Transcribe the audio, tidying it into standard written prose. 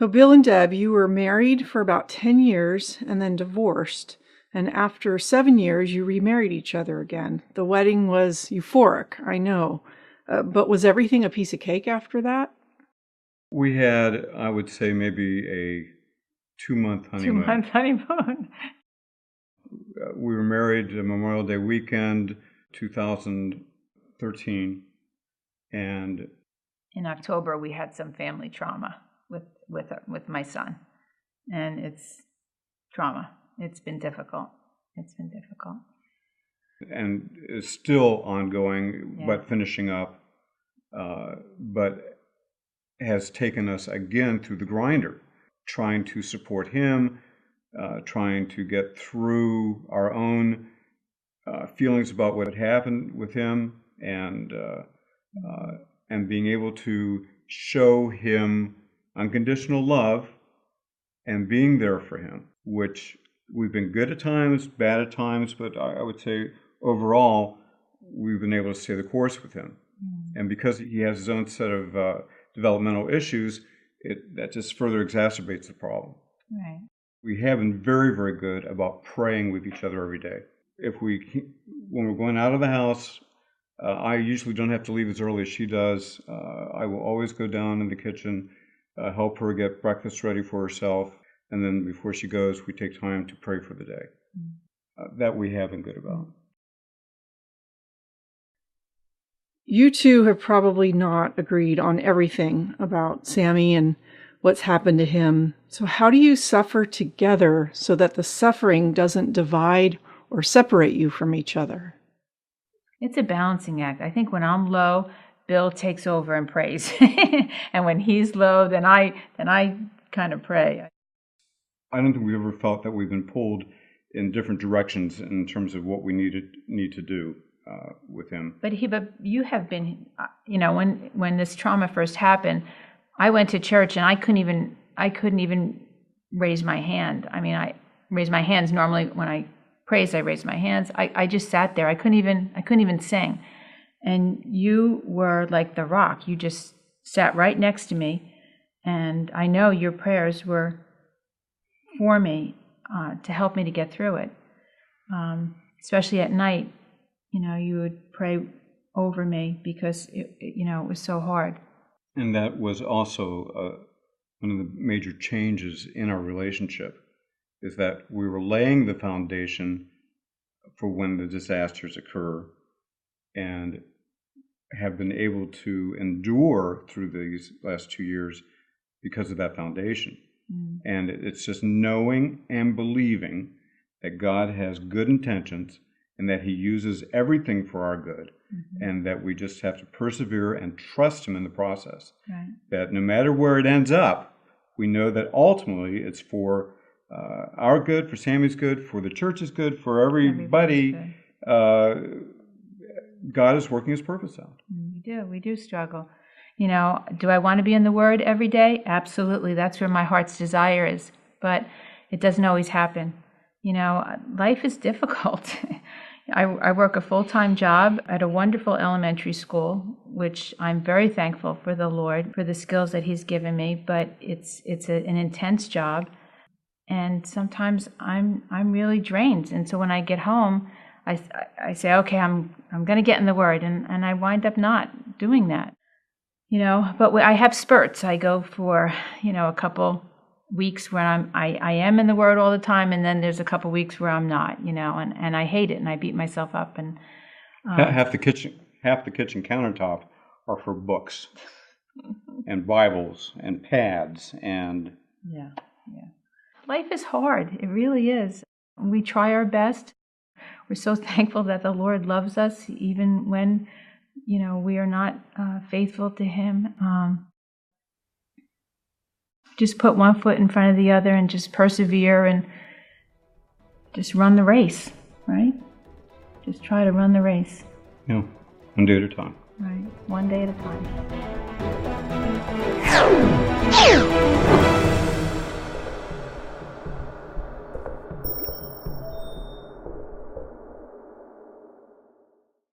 So Bill and Deb, you were married for about 10 years and then divorced. And after 7 years, you remarried each other again. The wedding was euphoric, I know. But was everything a piece of cake after that? We had, I would say, maybe a 2-month honeymoon. 2-month honeymoon. We were married Memorial Day weekend, 2013. And in October, we had some family trauma with my son. And it's trauma. It's been difficult. And it's still ongoing, Yeah. but finishing up. But has taken us again through the grinder, trying to support him, trying to get through our own feelings about what had happened with him, and being able to show him unconditional love and being there for him, which we've been good at times, bad at times, but I would say overall we've been able to stay the course with him. And because he has his own set of developmental issues, that just further exacerbates the problem. Right. We have been very, very good about praying with each other every day. When we're going out of the house, I usually don't have to leave as early as she does. I will always go down in the kitchen, help her get breakfast ready for herself, and then before she goes, we take time to pray for the day. That we have been good about. You two have probably not agreed on everything about Sammy and what's happened to him. So how do you suffer together so that the suffering doesn't divide or separate you from each other? It's a balancing act. I think when I'm low, Bill takes over and prays. And when he's low, then I kind of pray. I don't think we ever felt that we've been pulled in different directions in terms of what we need to do with him. But you have been, when this trauma first happened, I went to church and I couldn't even raise my hand. I mean, I raise my hands normally when I praise. I raise my hands. I just sat there. I couldn't even sing. And you were like the rock. You just sat right next to me, and I know your prayers were for me to help me to get through it. Especially at night, you would pray over me because it was so hard. And that was also one of the major changes in our relationship, is that we were laying the foundation for when the disasters occur, and have been able to endure through these last 2 years because of that foundation. And it's just knowing and believing that God has good intentions and that he uses everything for our good, and that we just have to persevere and trust him in the process. Right. That no matter where it ends up, we know that ultimately it's for our good, for Sammy's good, for the church's good, for everybody. God is working his purpose out. We do struggle. Do I want to be in the Word every day? Absolutely. That's where my heart's desire is. But it doesn't always happen. Life is difficult. I work a full-time job at a wonderful elementary school, which I'm very thankful for the Lord, for the skills that he's given me, but it's an intense job. And sometimes I'm really drained. And so when I get home, I say, okay, I'm going to get in the Word, and I wind up not doing that. But I have spurts. I go for, a couple weeks where I am in the Word all the time, and then there's a couple weeks where I'm not, and I hate it, and I beat myself up. And half the kitchen countertop are for books and Bibles and pads and yeah. Life is hard. It really is. We try our best. We're so thankful that the Lord loves us, even when we are not faithful to him. Just put one foot in front of the other and just persevere and just run the race, right? Just try to run the race. Yeah, one day at a time. Right, one day at a time.